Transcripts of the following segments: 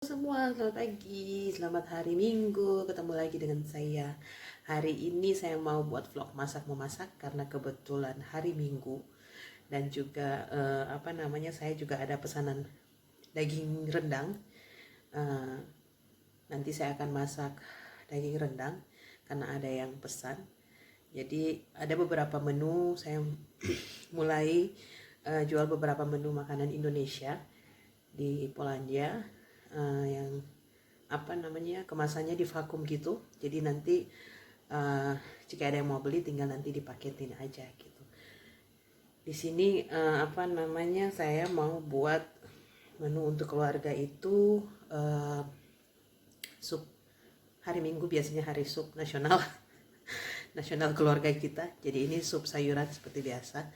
Semua, selamat pagi, selamat hari Minggu. Ketemu lagi dengan saya. Hari ini saya mau buat vlog masak memasak karena kebetulan hari Minggu dan juga saya juga ada pesanan daging rendang. Eh, Nanti saya akan masak daging rendang karena ada yang pesan. Jadi ada beberapa menu. Saya mulai jual beberapa menu makanan Indonesia di Polandia, yang kemasannya di vakum gitu. Jadi nanti jika ada yang mau beli tinggal nanti dipaketin aja gitu. Di sini saya mau buat menu untuk keluarga itu sup hari Minggu, biasanya hari sup nasional nasional keluarga kita. Jadi ini sup sayuran seperti biasa,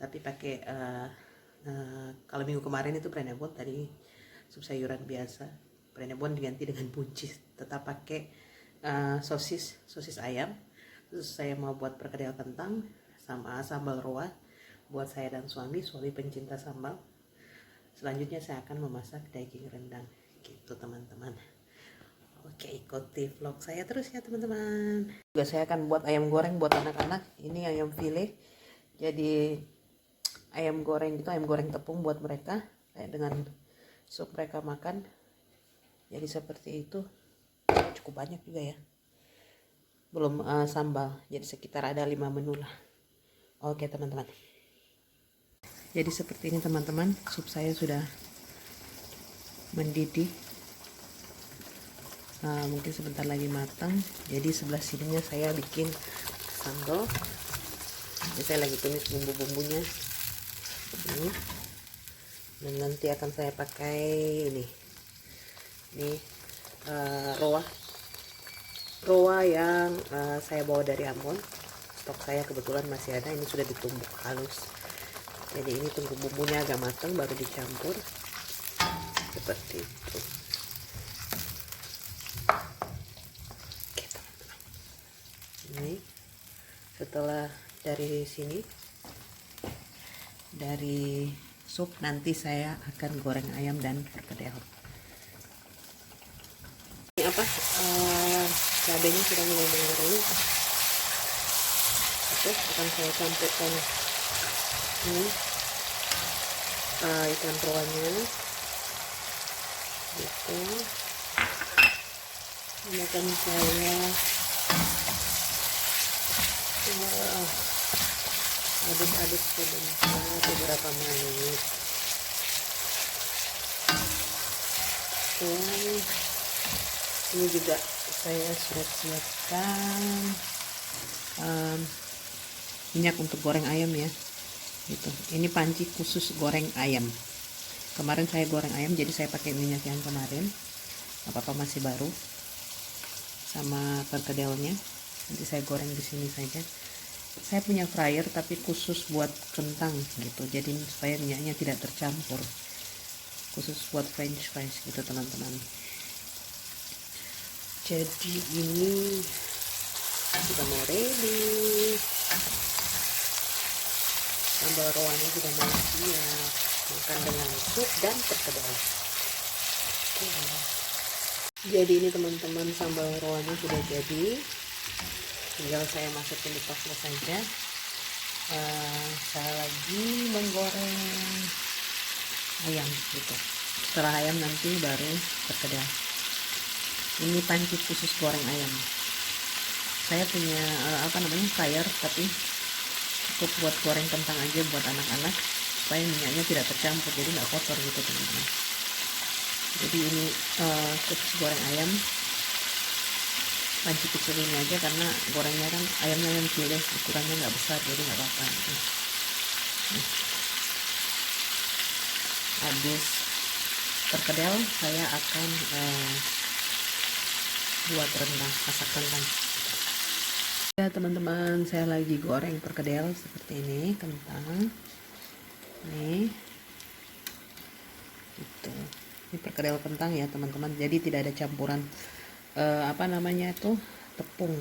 tapi pakai kalau minggu kemarin itu prenebon, tadi sup sayuran biasa. Prenebon diganti dengan buncis, tetap pakai sosis ayam. Terus saya mau buat perkedel kentang sama sambal roa buat saya dan suami pencinta sambal. Selanjutnya saya akan memasak daging rendang gitu teman-teman. Oke, ikuti vlog saya terus ya teman-teman. Juga saya akan buat ayam goreng buat anak-anak. Ini ayam file. Jadi ayam goreng tepung buat mereka, kayak dengan sup mereka makan. Jadi seperti itu, cukup banyak juga ya. Belum sambal, jadi sekitar ada 5 menu lah. Oke teman-teman. Jadi seperti ini teman-teman, sup saya sudah mendidih. Mungkin sebentar lagi matang. Jadi sebelah sininya saya bikin sambal. Jadi saya lagi tumis bumbu-bumbunya ini. Dan nanti akan saya pakai ini roa yang saya bawa dari Ambon. Stok saya kebetulan masih ada, ini sudah ditumbuk halus. Jadi ini tunggu bumbunya agak matang baru dicampur seperti itu. Oke teman-teman, ini setelah dari sini, dari sup, nanti saya akan goreng ayam dan perkedel. Cabenya sudah mulai mengering. Oke, akan saya campurkan ini ikan roanya gitu. Ini akan saya aduk-aduk sebentar, beberapa menit. Dan ini juga saya sudah siapkan minyak untuk goreng ayam ya gitu. Ini panci khusus goreng ayam. Kemarin saya goreng ayam, jadi saya pakai minyak yang kemarin. Apa-apa masih baru. Sama perkedelnya nanti saya goreng di sini saja. Saya punya fryer tapi khusus buat kentang gitu, jadi supaya minyaknya tidak tercampur, khusus buat french fries gitu teman-teman. Jadi ini sudah mau ready, sambal roanya sudah mau siap, makan dengan sup dan perkedel. Jadi ini teman-teman, sambal roanya sudah jadi, tinggal saya masukin di toples saja. Saya lagi menggoreng ayam gitu. Setelah ayam nanti baru perkedel. Ini panci khusus goreng ayam. Saya punya fryer, tapi cukup buat goreng kentang aja buat anak-anak, supaya minyaknya tidak tercampur, jadi nggak kotor gitu teman-teman. Jadi ini khusus goreng ayam, panci kecil ini aja karena gorengnya kan ayamnya yang pilih, ukurannya nggak besar, jadi nggak apa-apa. Habis perkedel saya akan buat rendang, masak rendang ya teman-teman. Saya lagi goreng perkedel seperti ini, kentang nih gitu. Ini perkedel kentang ya teman-teman, jadi tidak ada campuran tepung,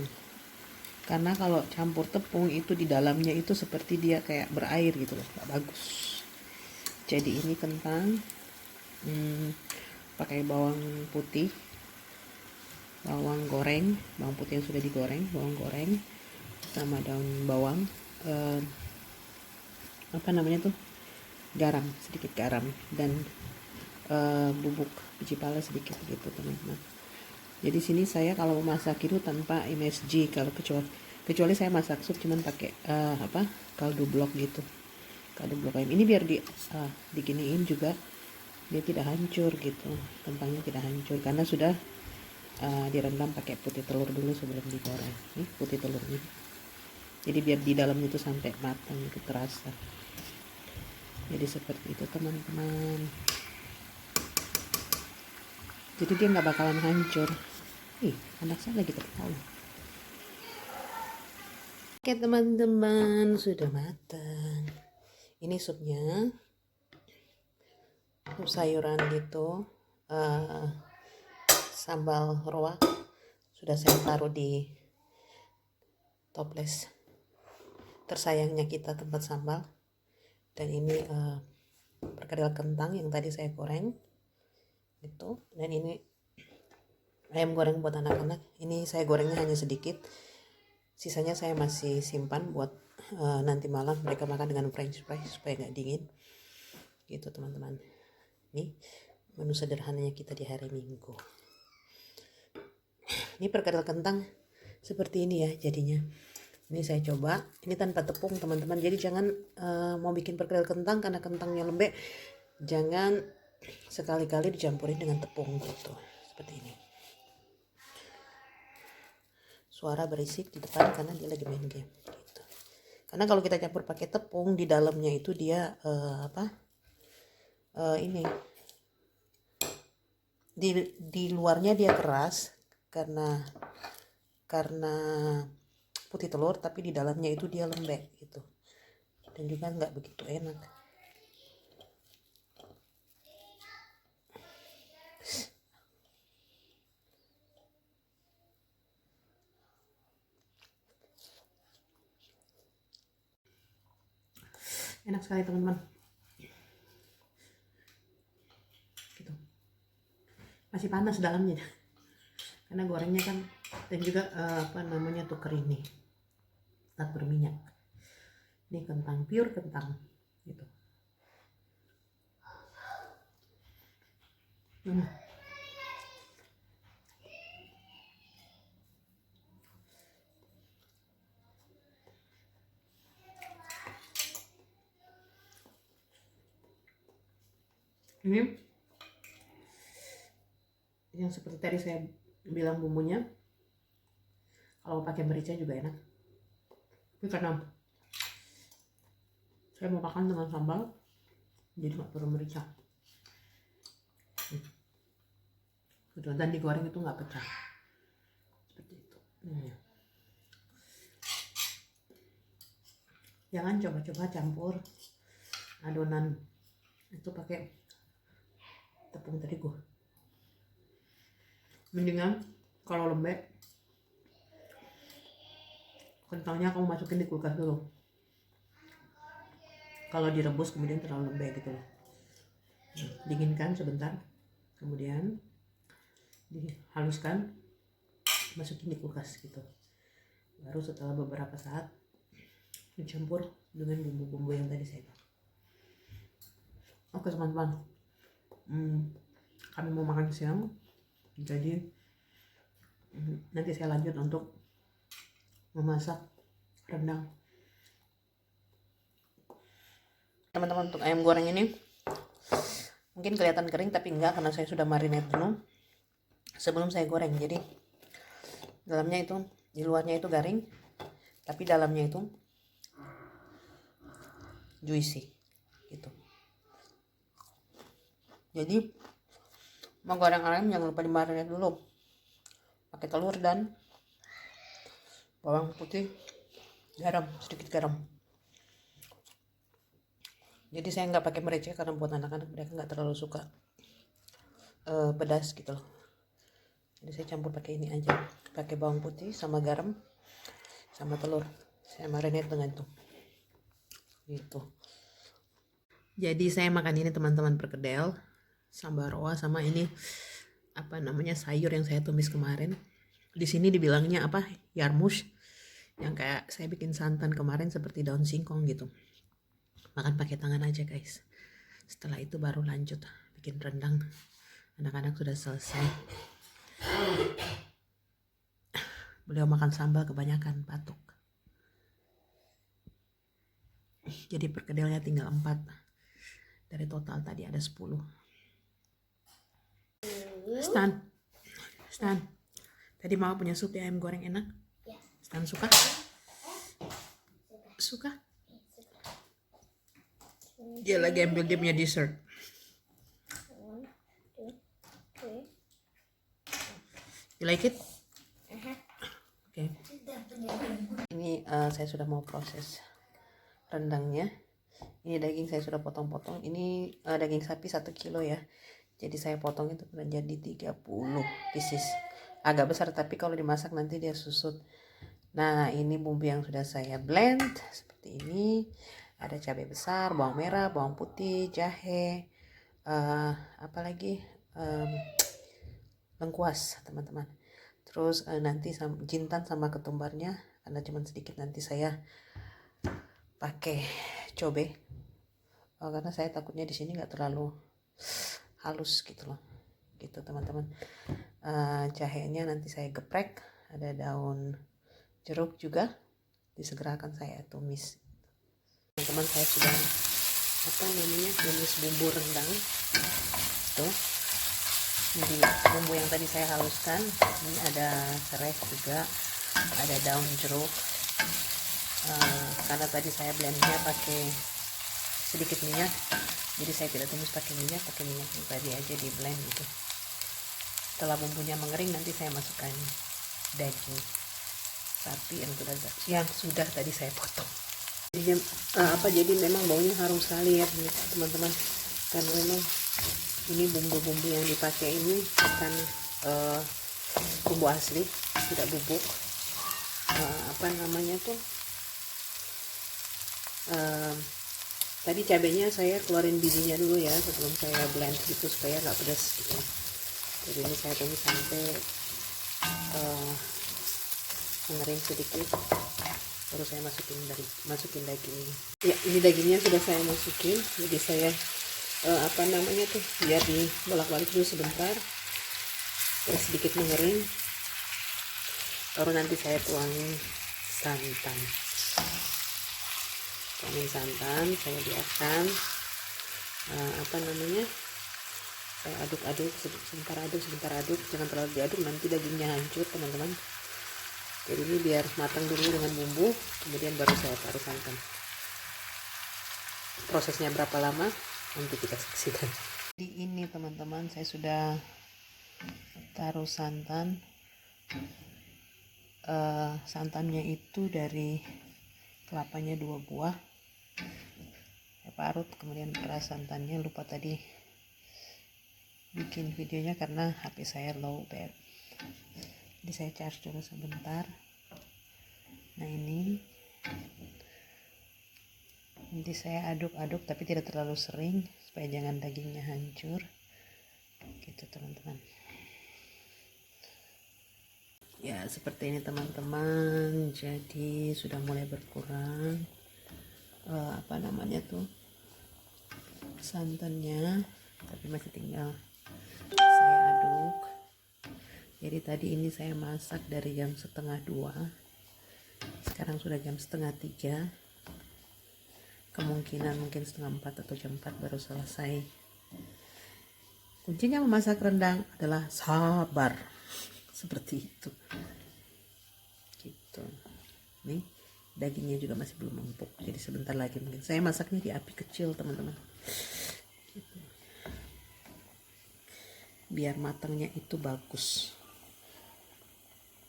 karena kalau campur tepung itu di dalamnya itu seperti dia kayak berair gitu loh, nggak bagus. Jadi ini kentang pakai bawang putih, bawang goreng, bawang putih yang sudah digoreng, bawang goreng, sama daun bawang, apa namanya tuh, garam, sedikit garam, dan bubuk biji pala sedikit gitu teman-teman. Jadi sini saya kalau masak itu tanpa MSG, kalau kecuali saya masak sup cuman pakai kaldu blok gitu, kaldu blok ayam. Ini biar diginiin juga dia tidak hancur gitu, kentangnya tidak hancur karena sudah direndam pakai putih telur dulu sebelum digoreng. Nih putih telurnya, jadi biar di dalamnya itu sampai matang itu terasa. Jadi seperti itu teman-teman, jadi dia nggak bakalan hancur. Anak saya lagi tertawa. Oke teman-teman, sudah matang. Ini supnya, sup sayuran gitu, sambal roa sudah saya taruh di toples tersayangnya kita, tempat sambal. Dan ini perkedel kentang yang tadi saya goreng gitu. Dan ini ayam goreng buat anak-anak. Ini saya gorengnya hanya sedikit, sisanya saya masih simpan buat nanti malam mereka makan dengan french fries supaya nggak dingin gitu teman-teman. Ini menu sederhananya kita di hari Minggu. Ini perkedel kentang seperti ini ya jadinya. Ini saya coba, ini tanpa tepung teman-teman. Jadi jangan mau bikin perkedel kentang karena kentangnya lembek, jangan sekali-kali dicampurin dengan tepung gitu. Seperti ini. Suara berisik di depan karena dia lagi main game gitu. Karena kalau kita campur pakai tepung, di dalamnya itu dia ini di luarnya dia keras karena putih telur, tapi di dalamnya itu dia lembek gitu, dan juga nggak begitu enak. Enak sekali teman-teman gitu. Masih panas dalamnya karena gorengnya kan, dan juga tuh kering nih, tak berminyak. Ini kentang pure kentang gitu. Ini yang seperti tadi saya bilang bumbunya, kalau pakai merica juga enak, tapi karena saya mau makan dengan sambal jadi nggak perlu merica gitu. Dan digoreng itu nggak pecah seperti itu. Jangan coba-coba campur adonan itu pakai tepung terigu. Mendingan kalau lembek, kentangnya kamu masukin di kulkas dulu. Kalau direbus kemudian terlalu lembek gitu loh. Dinginkan sebentar, kemudian dihaluskan, masukin di kulkas gitu. Baru setelah beberapa saat dicampur dengan bumbu-bumbu yang tadi saya bilang. Oke teman-teman, kami mau makan siang, jadi nanti saya lanjut untuk memasak rendang. Teman-teman, untuk ayam goreng ini mungkin kelihatan kering, tapi enggak, karena saya sudah marinate dulu sebelum saya goreng. Jadi dalamnya itu, di luarnya itu garing, tapi dalamnya itu juicy gitu. Jadi mau goreng ayam jangan lupa dimarinate dulu pakai telur dan bawang putih, garam, sedikit garam. Jadi saya nggak pakai merica karena buat anak-anak, mereka nggak terlalu suka pedas gitu loh. Jadi saya campur pakai ini aja, pakai bawang putih sama garam sama telur, saya marinate dengan itu gitu. Jadi saya makan ini teman-teman, perkedel sambal roa sama ini apa namanya sayur yang saya tumis kemarin. Di sini dibilangnya apa? Yarmush. Yang kayak saya bikin santan kemarin seperti daun singkong gitu. Makan pakai tangan aja guys. Setelah itu baru lanjut bikin rendang. Anak-anak sudah selesai. Beliau makan sambal kebanyakan batuk. Jadi perkedelnya tinggal 4. Dari total tadi ada 10. Stan. Tadi mau punya sup ayam goreng enak? Stan suka? Suka? Dia lagi ambil dia punya dessert. You like it? Oke. Ini saya sudah mau proses rendangnya. Ini daging saya sudah potong-potong. Ini daging sapi 1 kilo ya. Jadi saya potong itu menjadi 30 pieces. Agak besar tapi kalau dimasak nanti dia susut. Nah ini bumbu yang sudah saya blend seperti ini. Ada cabai besar, bawang merah, bawang putih, jahe, apalagi lengkuas teman-teman. Terus nanti jintan sama ketumbarnya. Karena cuma sedikit nanti saya pakai cobe. Karena saya takutnya di sini nggak terlalu halus gitu loh, gitu teman-teman. Jahenya nanti saya geprek, ada daun jeruk juga disegerakan saya tumis. Teman-teman saya sudah tumis bumbu rendang tuh. Jadi bumbu yang tadi saya haluskan ini ada serai juga, ada daun jeruk. Karena tadi saya blendnya pakai sedikit minyak, jadi saya tidak tumis pakai minyak yang tadi aja di blend gitu. Setelah bumbunya mengering nanti saya masukkan daging sapi yang sudah tadi saya potong. Jadi memang baunya harum sekali ya teman-teman, karena memang ini bumbu-bumbu yang dipakai ini bukan bumbu asli, tidak bubuk. Tadi cabenya saya keluarin bijinya dulu ya sebelum saya blend gitu supaya nggak pedas gitu. Jadi ini saya tumis sampai mengering sedikit, baru saya masukin daging. Ya ini dagingnya sudah saya masukin, jadi saya biar dibolak-balik dulu sebentar, terus sedikit mengering, baru nanti saya tuangin santan. Saya biarkan saya aduk-aduk sebentar aduk, jangan terlalu diaduk nanti dagingnya hancur teman-teman. Jadi ini biar matang dulu dengan bumbu, kemudian baru saya taruh santan. Prosesnya berapa lama nanti kita saksikan. Di ini teman-teman saya sudah taruh santan. Santannya itu dari kelapanya 2 buah, saya parut, kemudian peras santannya. Lupa tadi bikin videonya karena HP saya low bat, jadi saya charge dulu sebentar. Nah ini nanti saya aduk-aduk tapi tidak terlalu sering supaya jangan dagingnya hancur gitu teman-teman. Ya seperti ini teman-teman, jadi sudah mulai berkurang santannya, tapi masih tinggal saya aduk. Jadi tadi ini saya masak dari jam 1:30, sekarang sudah jam 2:30, kemungkinan mungkin 3:30 atau jam 4 baru selesai. Kuncinya memasak rendang adalah sabar. Seperti itu gitu. Nih dagingnya juga masih belum empuk, jadi sebentar lagi mungkin saya masaknya di api kecil teman-teman gitu. Biar matangnya itu bagus,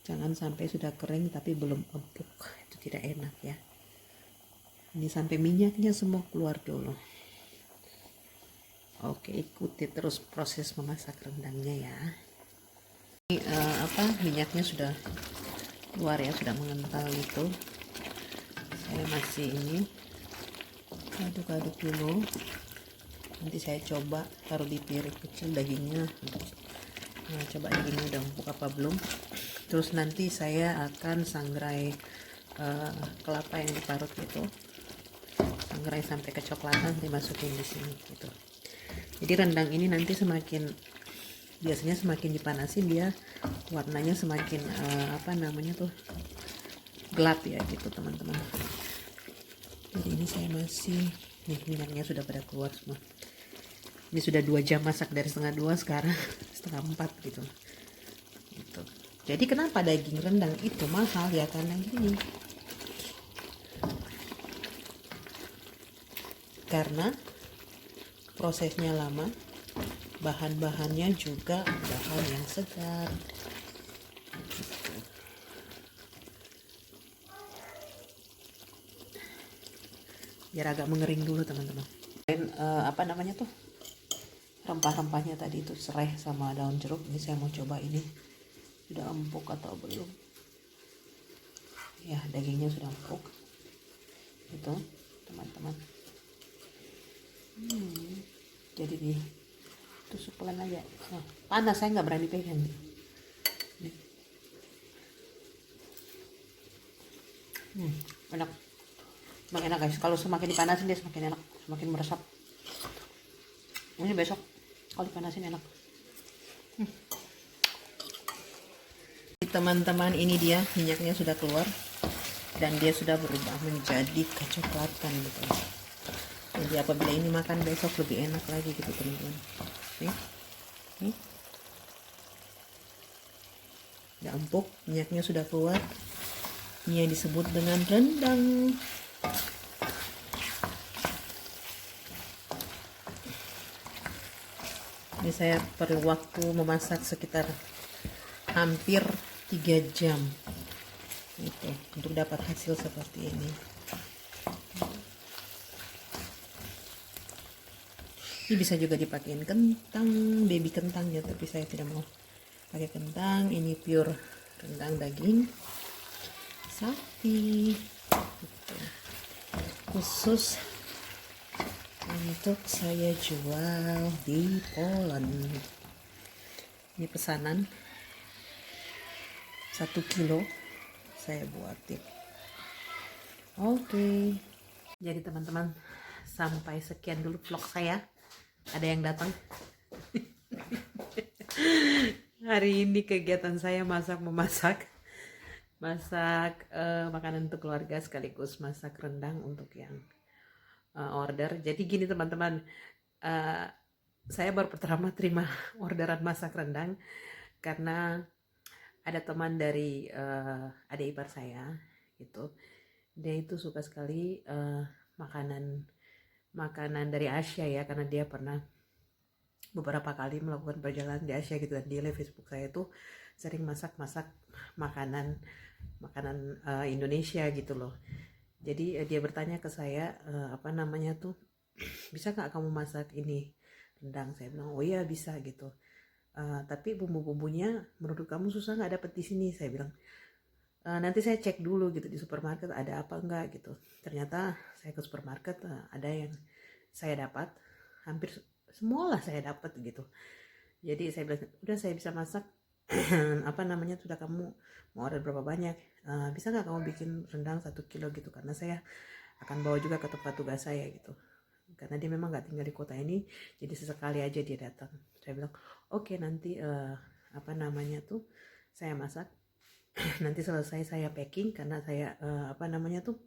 jangan sampai sudah kering tapi belum empuk, itu tidak enak ya. Ini sampai minyaknya semua keluar dulu. Oke, ikuti terus proses memasak rendangnya ya. Ini minyaknya sudah keluar ya, sudah mengental itu. Saya masih ini aduk-aduk dulu Nanti saya coba taruh di piring kecil dagingnya. Nah, coba dagingnya udah empuk apa belum. Terus nanti saya akan sangrai kelapa yang diparut gitu, sangrai sampai kecoklatan, dimasukin di sini gitu. Jadi rendang ini nanti biasanya semakin dipanasin dia warnanya semakin apa namanya tuh, gelap ya gitu teman-teman. Jadi ini saya masih, nih minyaknya sudah pada keluar semua. Ini sudah 2 jam masak, dari setengah 2 sekarang setengah 4 gitu. Jadi kenapa daging rendang itu mahal ya, karena gini, karena prosesnya lama, bahan-bahannya juga bahan yang segar. Biar agak mengering dulu teman-teman. Dan apa namanya tuh, rempah-rempahnya tadi itu serai sama daun jeruk. Ini saya mau coba ini sudah empuk atau belum. Ya, dagingnya sudah empuk itu teman-teman. Jadi nih tusuk pelan aja. Panas, saya nggak berani pegang nih. Enak, semakin enak guys. Kalau semakin dipanasin dia semakin enak, semakin meresap. Ini besok kalau dipanasin enak. Teman-teman, ini dia minyaknya sudah keluar dan dia sudah berubah menjadi kecoklatan gitu. Jadi apabila ini makan besok lebih enak lagi gitu teman-teman. Nih. Udah empuk, minyaknya sudah keluar. Ini yang disebut dengan rendang. Ini saya perlu waktu memasak sekitar hampir 3 jam gitu, untuk dapat hasil seperti ini. Ini bisa juga dipakein kentang, baby kentangnya, tapi saya tidak mau pakai kentang. Ini pure rendang daging sapi gitu. Khusus untuk saya jual di Poland. Ini pesanan 1 kilo saya buatin. Oke. Jadi teman-teman, sampai sekian dulu vlog saya. Ada yang datang. Hari ini kegiatan saya memasak makanan untuk keluarga, sekaligus masak rendang untuk yang order. Jadi gini teman-teman, saya baru pertama terima orderan masak rendang karena ada teman dari adik ipar saya gitu. Dia itu suka sekali makanan dari Asia ya, karena dia pernah beberapa kali melakukan perjalanan di Asia gitu, dan di live Facebook saya tuh sering masak makanan Indonesia gitu loh. Jadi dia bertanya ke saya, apa namanya tuh, bisa nggak kamu masak ini rendang? Saya bilang oh iya bisa gitu. Tapi bumbu-bumbunya menurut kamu susah nggak dapet di sini? Saya bilang nanti saya cek dulu gitu di supermarket ada apa enggak gitu. Ternyata saya ke supermarket, ada yang saya dapat, hampir semua lah saya dapat gitu. Jadi saya bilang udah, saya bisa masak. Apa namanya, sudah kamu mau order berapa banyak, bisa nggak kamu bikin rendang 1 kilo gitu, karena saya akan bawa juga ke tempat tugas saya gitu, karena dia memang nggak tinggal di kota ini, jadi sesekali aja dia datang. Saya bilang oke, nanti apa namanya tuh saya masak. Nanti selesai saya packing, karena saya apa namanya tuh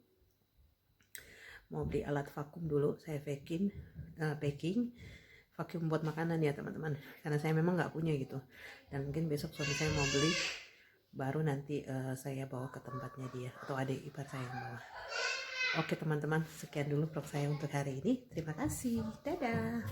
mau beli alat vakum dulu. Saya packing vakum buat makanan ya teman-teman, karena saya memang nggak punya gitu, dan mungkin besok suami saya mau beli, baru nanti saya bawa ke tempatnya dia atau adik ipar saya yang bawa. Oke teman-teman, sekian dulu vlog saya untuk hari ini. Terima kasih, dadah.